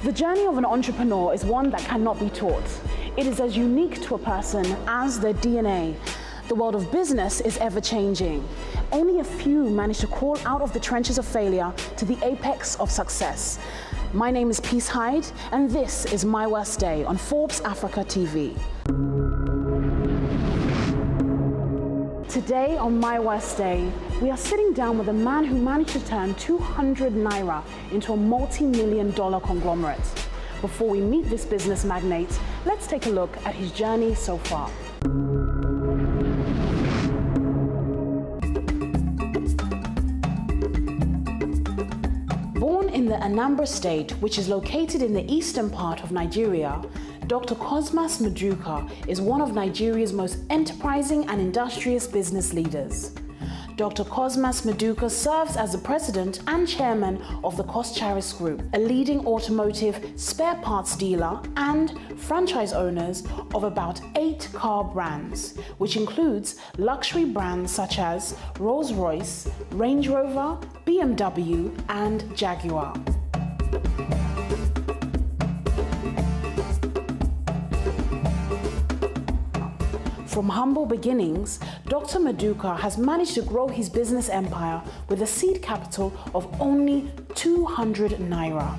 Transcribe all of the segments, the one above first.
The journey of an entrepreneur is one that cannot be taught. It is as unique to a person as their DNA. The world of business is ever-changing. Only a few manage to crawl out of the trenches of failure to the apex of success. My name is Peace Hyde, and this is My Worst Day on Forbes Africa TV. Today on My Worst Day, we are sitting down with a man who managed to turn 200 naira into a multi-million-dollar conglomerate. Before we meet this business magnate, let's take a look at his journey so far. Born in the Anambra State, which is located in the eastern part of Nigeria, Dr. Cosmas Maduka is one of Nigeria's most enterprising and industrious business leaders. Dr. Cosmas Maduka serves as the president and chairman of the Coscharis Group, a leading automotive spare parts dealer and franchise owners of about 8 car brands, which includes luxury brands such as Rolls-Royce, Range Rover, BMW, and Jaguar. From humble beginnings, Dr. Maduka has managed to grow his business empire with a seed capital of only 200 naira.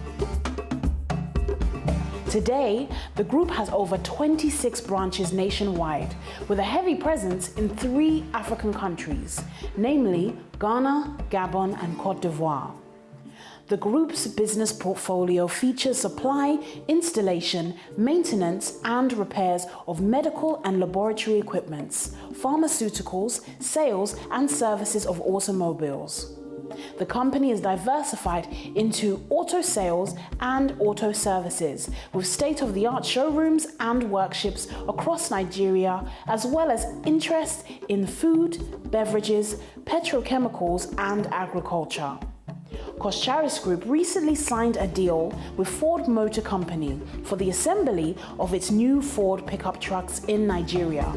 Today, the group has over 26 branches nationwide, with a heavy presence in 3 African countries, namely Ghana, Gabon, and Côte d'Ivoire. The group's business portfolio features supply, installation, maintenance, and repairs of medical and laboratory equipments, pharmaceuticals, sales, and services of automobiles. The company is diversified into auto sales and auto services, with state-of-the-art showrooms and workshops across Nigeria, as well as interest in food, beverages, petrochemicals, and agriculture. Coscharis Group recently signed a deal with Ford Motor Company for the assembly of its new Ford pickup trucks in Nigeria.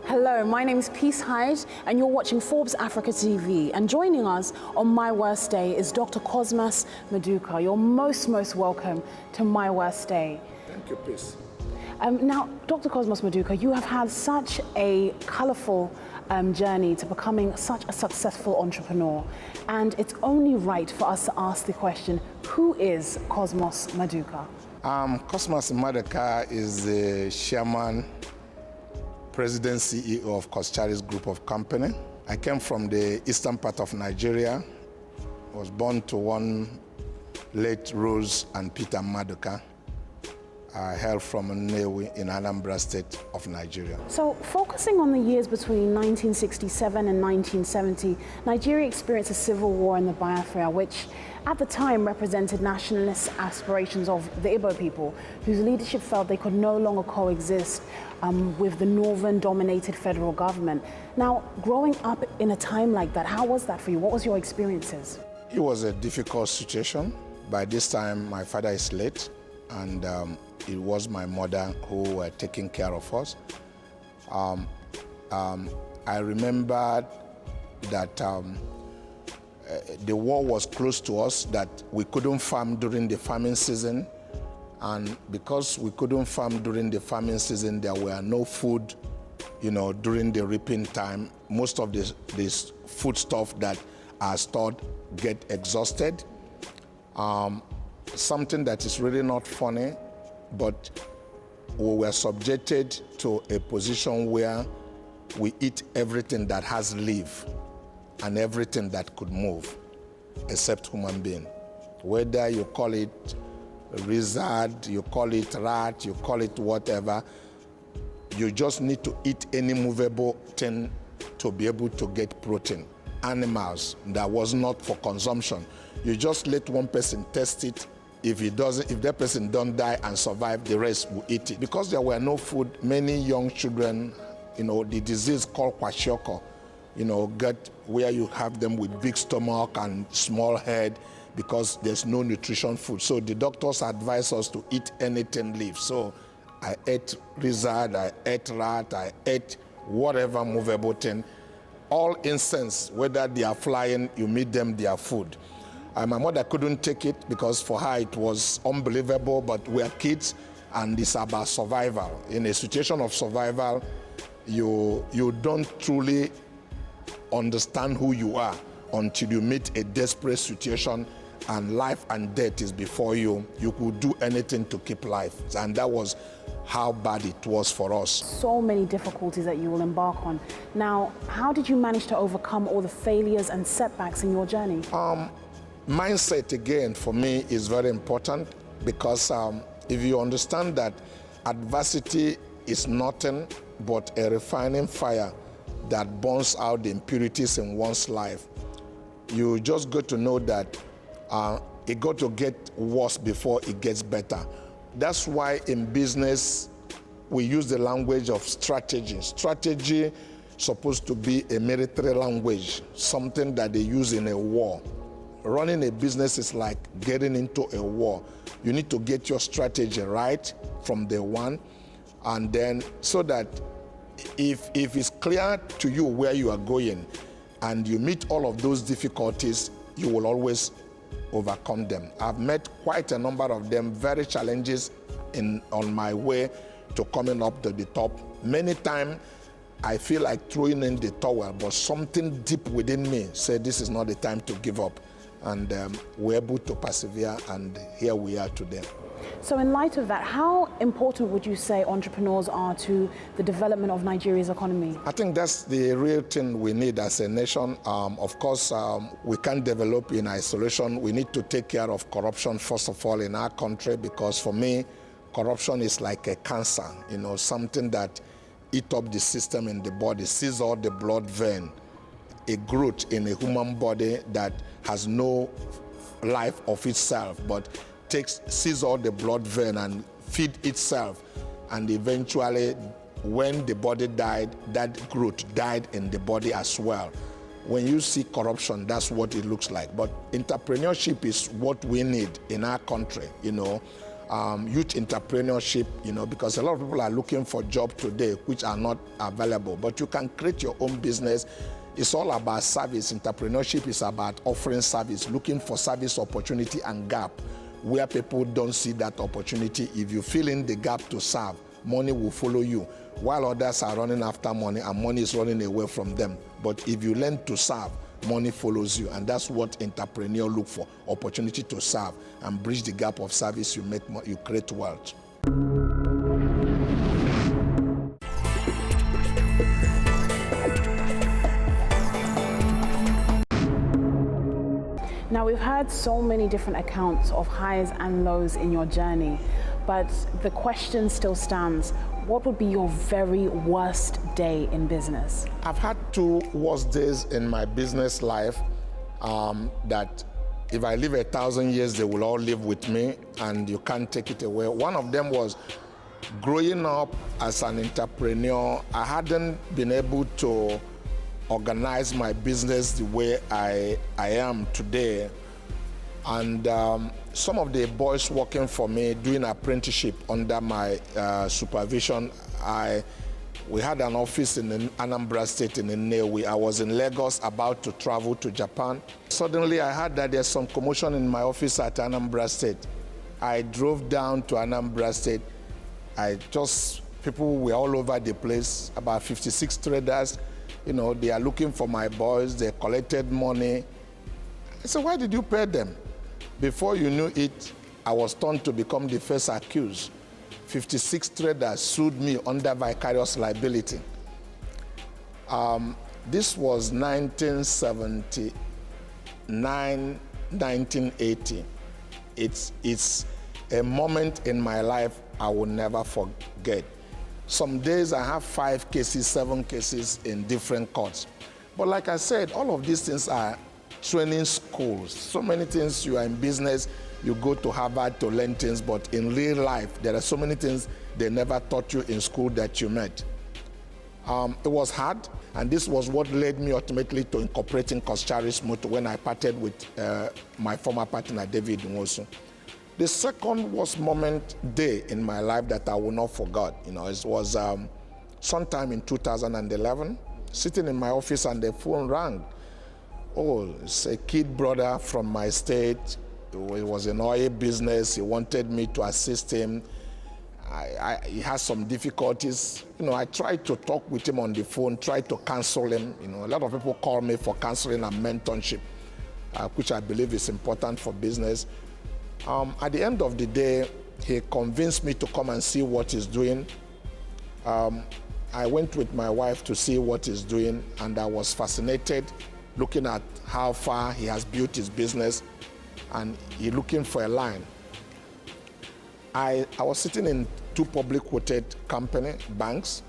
Hello, my name is Peace Hyde, and you're watching Forbes Africa TV. And joining us on My Worst Day is Dr. Cosmas Maduka. You're most welcome to My Worst Day. Thank you, Peace. Now, Dr. Cosmas Maduka, you have had such a colorful journey to becoming such a successful entrepreneur. And it's only right for us to ask the question, who is Cosmas Maduka? Cosmas Maduka is the chairman, President CEO of Coscharis Group of Company. I came from the eastern part of Nigeria. Was born to one late Rose and Peter Maduka. I hail from Nnewi in Anambra State of Nigeria. So, focusing on the years between 1967 and 1970, Nigeria experienced a civil war in the Biafra, which at the time represented nationalist aspirations of the Igbo people, whose leadership felt they could no longer coexist with the northern-dominated federal government. Now, growing up in a time like that, how was that for you? What was your experiences? It was a difficult situation. By this time, my father is late, and it was my mother who were taking care of us. I remember that the war was close to us, that we couldn't farm during the farming season. And because we couldn't farm during the farming season, there were no food, during the reaping time. Most of this food stuff that are stored get exhausted. Something that is really not funny, but we were subjected to a position where we eat everything that has leaf and everything that could move, except human being. Whether you call it lizard, you call it rat, you call it whatever, you just need to eat any movable thing to be able to get protein. Animals that was not for consumption, you just let one person test it. If that person don't die and survive, the rest will eat it. Because there were no food, many young children, the disease called kwashiorkor, get where you have them with big stomach and small head, because there's no nutrition food. So the doctors advise us to eat anything leaf. So I ate lizard, I ate rat, I ate whatever movable thing. All insects, whether they are flying, you meet them, they are food. My mother couldn't take it because for her it was unbelievable, but we're kids and it's about survival. In a situation of survival, you don't truly understand who you are until you meet a desperate situation and life and death is before you. You could do anything to keep life. And that was how bad it was for us. So many difficulties that you will embark on. Now, how did you manage to overcome all the failures and setbacks in your journey? Mindset, again, for me is very important because if you understand that adversity is nothing but a refining fire that burns out the impurities in one's life, you just got to know that it got to get worse before it gets better. That's why in business, we use the language of strategy. Strategy is supposed to be a military language, something that they use in a war. Running a business is like getting into a war. You need to get your strategy right from day one, and then so that if it's clear to you where you are going and you meet all of those difficulties, you will always overcome them. I've met quite a number of them, very challenges on my way to coming up to the top. Many times I feel like throwing in the towel, but something deep within me said this is not the time to give up. And we're able to persevere, and here we are today. So in light of that, how important would you say entrepreneurs are to the development of Nigeria's economy? I think that's the real thing we need as a nation. Of course, we can't develop in isolation. We need to take care of corruption, first of all, in our country, because for me, corruption is like a cancer, something that eats up the system in the body, sees all the blood vein, a growth in a human body that has no life of itself, but sees all the blood vein and feed itself. And eventually, when the body died, that growth died in the body as well. When you see corruption, that's what it looks like. But entrepreneurship is what we need in our country, youth entrepreneurship, because a lot of people are looking for jobs today which are not available. But you can create your own business. It's all about service. Entrepreneurship is about offering service, looking for service opportunity and gap where people don't see that opportunity. If you fill in the gap to serve, money will follow you, while others are running after money and money is running away from them. But if you learn to serve, money follows you, and that's what entrepreneurs look for: opportunity to serve and bridge the gap of service. You create wealth. Now, we've heard so many different accounts of highs and lows in your journey, but the question still stands. What would be your very worst day in business? I've had two worst days in my business life that if I live 1,000 years, they will all live with me and you can't take it away. One of them was growing up as an entrepreneur. I hadn't been able to organize my business the way I am today. And some of the boys working for me doing apprenticeship under my supervision, we had an office in Anambra State in Nnewi. I was in Lagos about to travel to Japan. Suddenly I heard that there's some commotion in my office at Anambra State. I drove down to Anambra State. People were all over the place, about 56 traders. They are looking for my boys. They collected money. I said, why did you pay them? Before you knew it, I was turned to become the first accused. 56 traders sued me under vicarious liability. This was 1979, 1980. It's a moment in my life I will never forget. Some days I have 5 cases, 7 cases in different courts. But like I said, all of these things are training schools. So many things, you are in business, you go to Harvard to learn things, but in real life, there are so many things they never taught you in school that you met. It was hard, and this was what led me ultimately to incorporating Coscharis when I parted with my former partner, David Nwosu. The second worst day in my life that I will not forget, it was sometime in 2011, sitting in my office and the phone rang. Oh, it's a kid brother from my state. He was in oil business. He wanted me to assist him. He has some difficulties. I tried to talk with him on the phone, tried to counsel him. A lot of people call me for counseling and mentorship, which I believe is important for business. At the end of the day, he convinced me to come and see what he's doing. I went with my wife to see what he's doing, and I was fascinated looking at how far he has built his business, and he's looking for a line. I was sitting in two public quoted banks.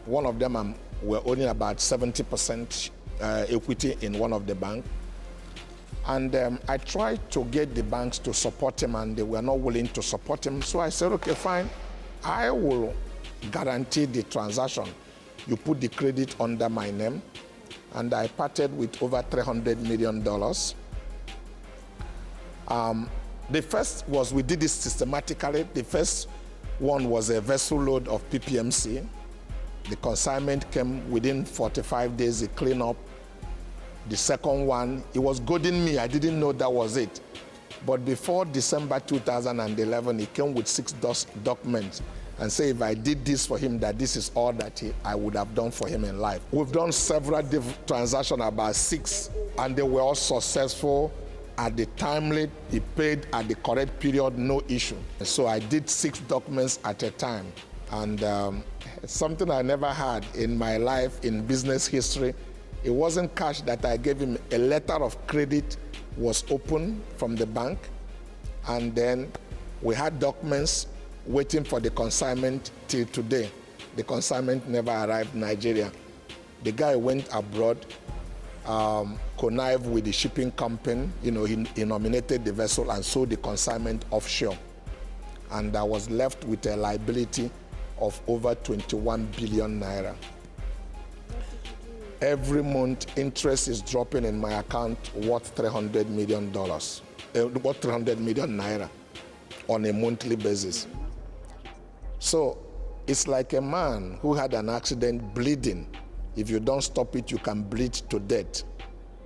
One of them were owning about 70% equity in one of the banks. And I tried to get the banks to support him, and they were not willing to support him. So I said, okay, fine, I will guarantee the transaction. You put the credit under my name. And I parted with over $300 million. The first was, we did this systematically. The first one was a vessel load of PPMC. The consignment came within 45 days, it cleaned up. The second one, it was goading me. I didn't know that was it. But before December 2011, he came with 6 documents and said if I did this for him, that this is all that I would have done for him in life. We've done several transactions, about 6, and they were all successful. At the timely, he paid at the correct period, no issue. So I did 6 documents at a time. And something I never had in my life, in business history. It wasn't cash that I gave him. A letter of credit was opened from the bank, and then we had documents waiting for the consignment till today. The consignment never arrived in Nigeria. The guy went abroad, connived with the shipping company. He nominated the vessel and sold the consignment offshore. And I was left with a liability of over 21 billion naira. Every month, interest is dropping in my account worth $300 million, worth 300 million naira on a monthly basis. So it's like a man who had an accident bleeding. If you don't stop it, you can bleed to death.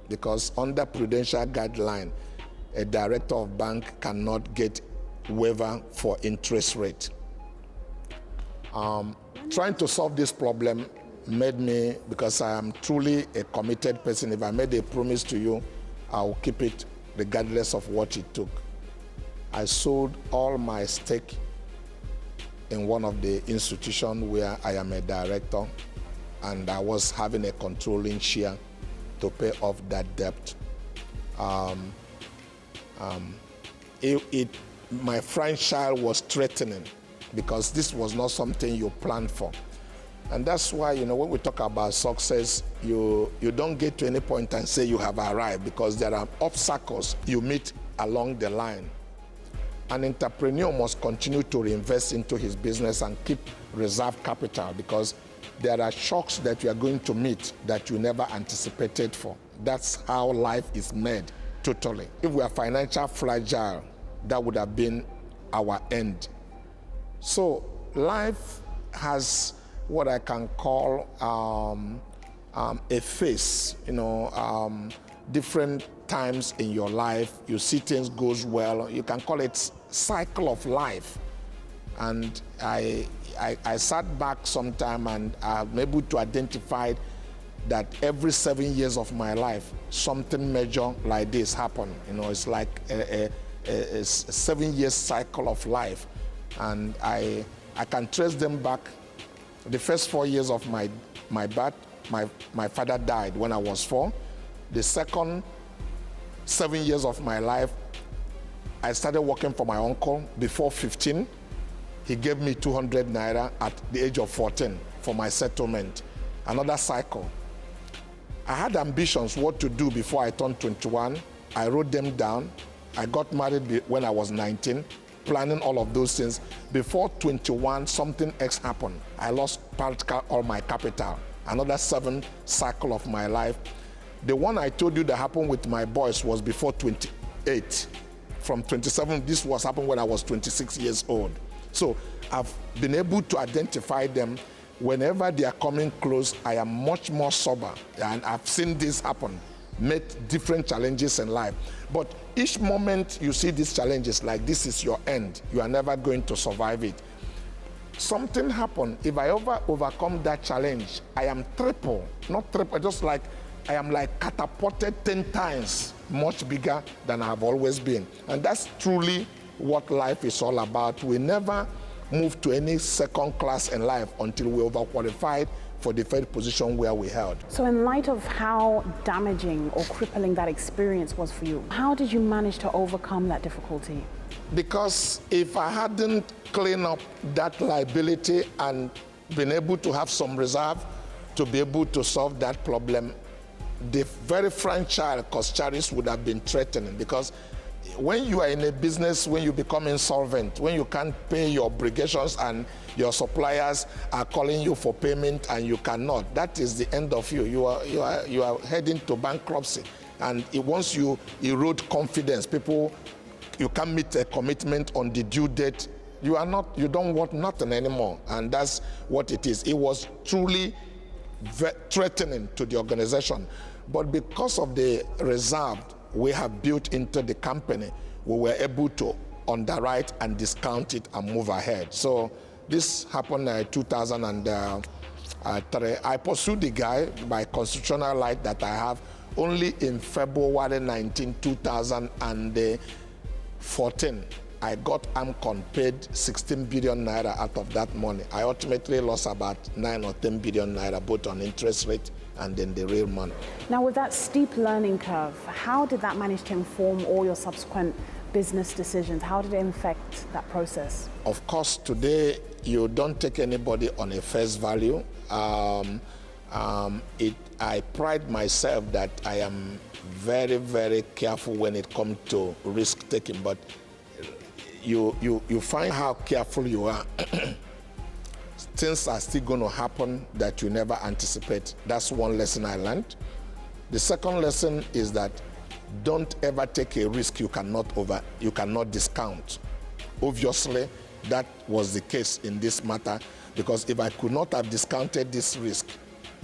Because under prudential guideline, a director of bank cannot get waiver for interest rate. Trying to solve this problem made me, because I am truly a committed person, if I made a promise to you, I will keep it regardless of what it took. I sold all my stake in one of the institutions where I am a director, and I was having a controlling share to pay off that debt. My franchise was threatening because this was not something you planned for. And that's why, when we talk about success, you don't get to any point and say you have arrived, because there are obstacles you meet along the line. An entrepreneur must continue to reinvest into his business and keep reserve capital, because there are shocks that you are going to meet that you never anticipated for. That's how life is made, totally. If we are financially fragile, that would have been our end. So life has what I can call a phase, different times in your life. You see things goes well. You can call it cycle of life. And I sat back sometime and I'm able to identify that every 7 years of my life, something major like this happened. It's like a 7-year cycle of life. And I can trace them back. The first 4 years of my birth, my father died when I was 4. The second 7 years of my life, I started working for my uncle before 15. He gave me 200 naira at the age of 14 for my settlement. Another cycle. I had ambitions what to do before I turned 21. I wrote them down. I got married when I was 19. Planning all of those things. Before 21, something else happened. I lost practically all my capital. Another 7 cycle of my life. The one I told you that happened with my boys was before 28. from 27. This was happened when I was 26 years old. So I've been able to identify them. Whenever they are coming close, I am much more sober. And I've seen this happen, met different challenges in life. But each moment you see these challenges, like this is your end, you are never going to survive it. Something happened. If I overcome that challenge, I am not triple, just like I am like catapulted 10 times much bigger than I have always been. And that's truly what life is all about. We never move to any second class in life until we overqualified for the third position where we held. So in light of how damaging or crippling that experience was for you, how did you manage to overcome that difficulty? Because if I hadn't cleaned up that liability and been able to have some reserve to be able to solve that problem, the very fragile Coscharis would have been threatening. Because when you are in a business, when you become insolvent, when you can't pay your obligations and your suppliers are calling you for payment and you cannot, that is the end of you. You are heading to bankruptcy. And once you erode confidence, you can't meet a commitment on the due date, you don't want nothing anymore. And that's what it is. It was truly threatening to the organization. But because of the reserve we have built into the company, we were able to underwrite and discount it and move ahead. So this happened in 2003. I pursued the guy by constitutional right that I have only in February 19, 2014. I got AMCON paid 16 billion naira out of that money. I ultimately lost about 9 or 10 billion naira, both on interest rate and then the real money. Now, with that steep learning curve, how did that manage to inform all your subsequent business decisions? How did it affect that process? Of course, today you don't take anybody on a face value. I pride myself that I am very, very careful when it comes to risk taking, but you find how careful you are. Things are still going to happen that you never anticipate. That's one lesson I learned. The second lesson is that don't ever take a risk you cannot discount. Obviously, that was the case in this matter, because if I could not have discounted this risk,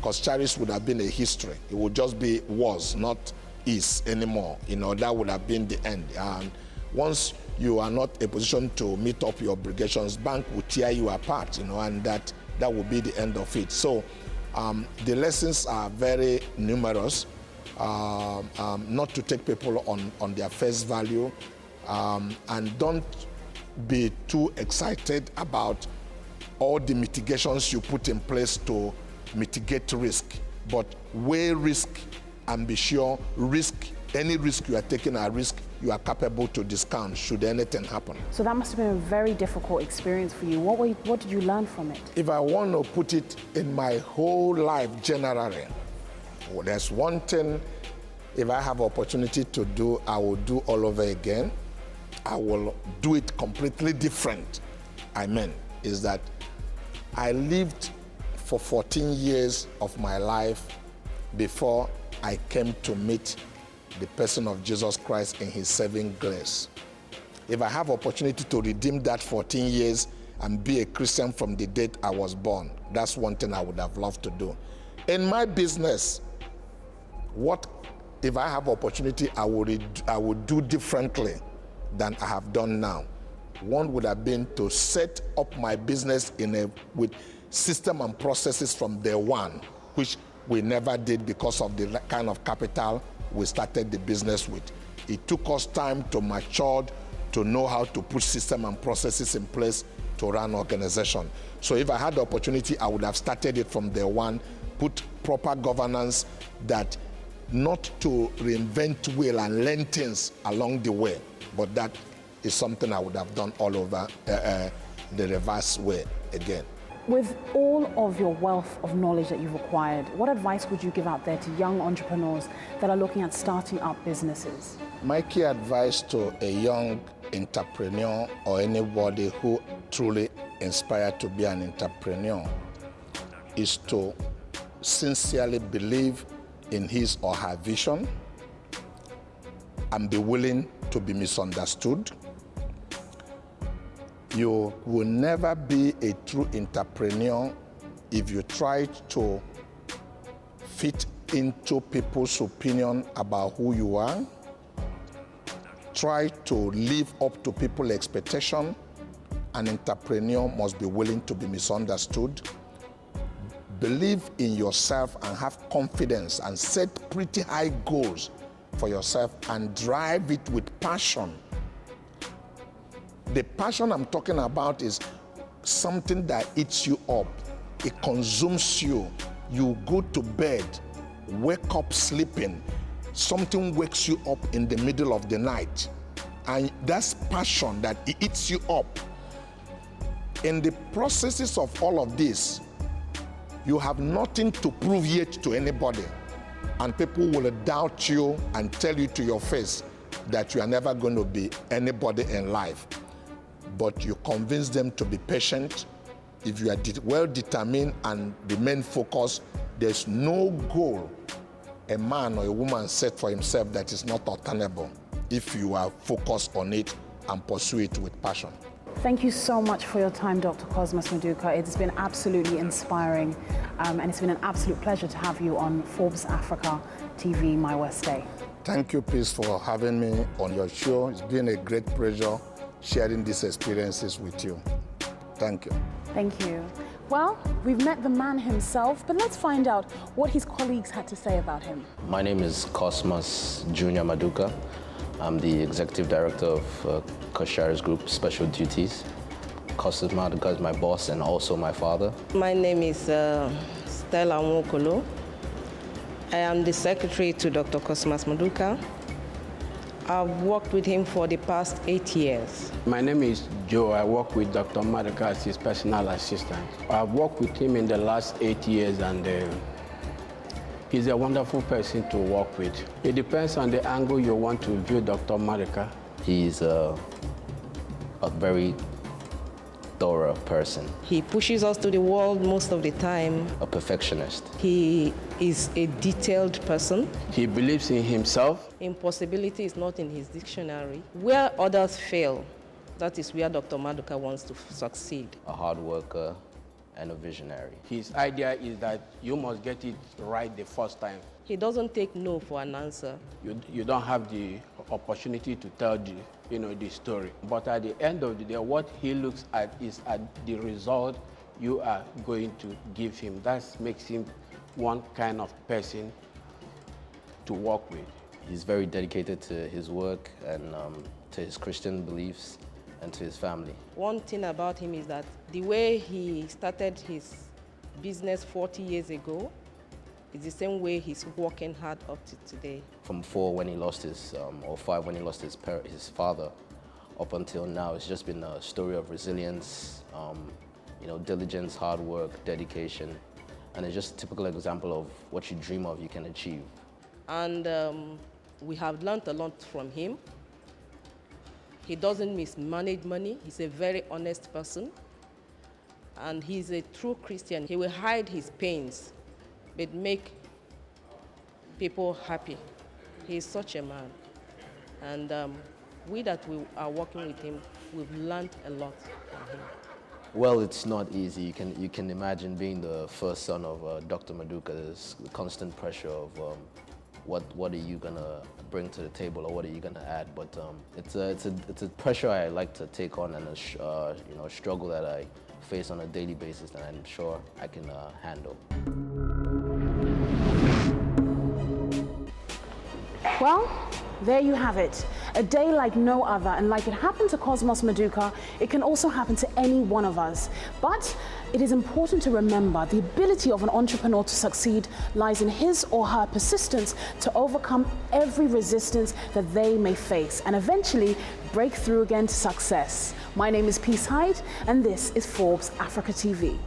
Coscharis would have been a history. It would just be was, not is anymore. That would have been the end. And once you are not in a position to meet up your obligations, bank will tear you apart, and that will be the end of it. So the lessons are very numerous. Not to take people on their face value, and don't be too excited about all the mitigations you put in place to mitigate risk, but weigh risk and be sure any risk you are taking a risk you are capable to discount should anything happen. So that must have been a very difficult experience for you. What did you learn from it? If I want to put it in my whole life generally, there's one thing, if I have opportunity to do, I will do all over again. I will do it completely different. Is that I lived for 14 years of my life before I came to meet the person of Jesus Christ in his saving grace. If I have opportunity to redeem that 14 years and be a Christian from the date I was born, that's one thing I would have loved to do. In my business, if I have opportunity, I would do differently than I have done now. One would have been to set up my business with system and processes from day one, which we never did because of the kind of capital we started the business with. It took us time to mature, to know how to put system and processes in place to run organization. So if I had the opportunity, I would have started it from day one, put proper governance, that not to reinvent wheel and learn things along the way, but that is something I would have done all over the reverse way again. With all of your wealth of knowledge that you've acquired, what advice would you give out there to young entrepreneurs that are looking at starting up businesses? My key advice to a young entrepreneur or anybody who truly inspired to be an entrepreneur is to sincerely believe in his or her vision, and be willing to be misunderstood. You will never be a true entrepreneur if you try to fit into people's opinion about who you are. Try to live up to people's expectation. An entrepreneur must be willing to be misunderstood. Believe in yourself and have confidence and set pretty high goals for yourself and drive it with passion. The passion I'm talking about is something that eats you up. It consumes you. You go to bed, wake up sleeping. Something wakes you up in the middle of the night. And that's passion that it eats you up. In the processes of all of this, you have nothing to prove yet to anybody. And people will doubt you and tell you to your face that you are never going to be anybody in life. But you convince them to be patient. If you are well determined and remain focused, there's no goal a man or a woman set for himself that is not attainable if you are focused on it and pursue it with passion. Thank you so much for your time, Dr. Cosmas Maduka. It's been absolutely inspiring, and it's been an absolute pleasure to have you on Forbes Africa TV, My Worst Day. Thank you, Peace, for having me on your show. It's been a great pleasure sharing these experiences with you. Thank you. Thank you. Well, we've met the man himself, but let's find out what his colleagues had to say about him. My name is Cosmas Jr. Maduka. I'm the Executive Director of Coscharis Group Special Duties. Cosmas Maduka is my boss and also my father. My name is Stella Nwokolo. I am the secretary to Dr. Cosmas Maduka. I've worked with him for the past 8 years. My name is Joe. I work with Dr. Maduka as his personal assistant. I've worked with him in the last 8 years, and he's a wonderful person to work with. It depends on the angle you want to view Dr. Maduka. He's a very thorough person. He pushes us to the world most of the time. A perfectionist. He is a detailed person. He believes in himself. Impossibility is not in his dictionary. Where others fail, that is where Dr. Maduka wants to succeed. A hard worker and a visionary. His idea is that you must get it right the first time. He doesn't take no for an answer. You don't have the opportunity to tell the story. But at the end of the day, what he looks at is at the result you are going to give him. That makes him one kind of person to work with. He's very dedicated to his work and to his Christian beliefs and to his family. One thing about him is that the way he started his business 40 years ago is the same way he's working hard up to today. From 4 when he lost his, or 5 when he lost his father, up until now, it's just been a story of resilience, diligence, hard work, dedication, and it's just a typical example of what you dream of, you can achieve. And we have learned a lot from him. He doesn't mismanage money. He's a very honest person. And he's a true Christian. He will hide his pains, but make people happy. He's such a man. And we that we are working with him, we've learned a lot from him. Well, it's not easy. You can imagine being the first son of Dr. Maduka. There's the constant pressure of what are you gonna bring to the table, or what are you gonna add? But it's a pressure I like to take on, and a struggle that I face on a daily basis that I'm sure I can handle. Well, there you have it. A day like no other, and like it happened to Cosmas Maduka, it can also happen to any one of us. But it is important to remember the ability of an entrepreneur to succeed lies in his or her persistence to overcome every resistance that they may face and eventually break through again to success. My name is Peace Hyde, and this is Forbes Africa TV.